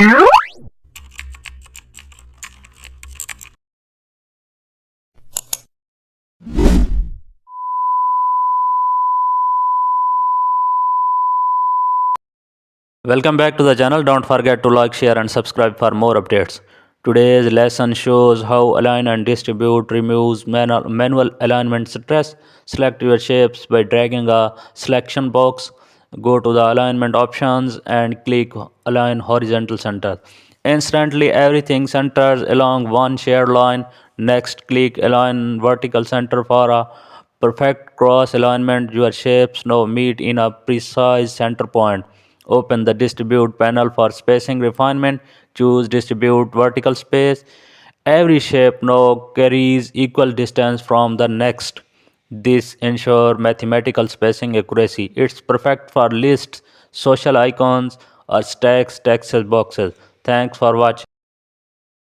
Welcome back to the channel. Don't forget to like, share and subscribe for more updates. Today's lesson shows how align and distribute removes manual alignment stress. Select your shapes by dragging a selection box. Go to the alignment options and click align horizontal center. Instantly everything centers along one shared line. Next click align vertical center for a perfect cross alignment. Your shapes now meet in a precise center point. Open the distribute panel for spacing refinement. Choose distribute vertical space. Every shape now carries equal distance from the next. This ensures mathematical spacing accuracy. It's perfect for lists, social icons, or stacks text boxes. Thanks for watching.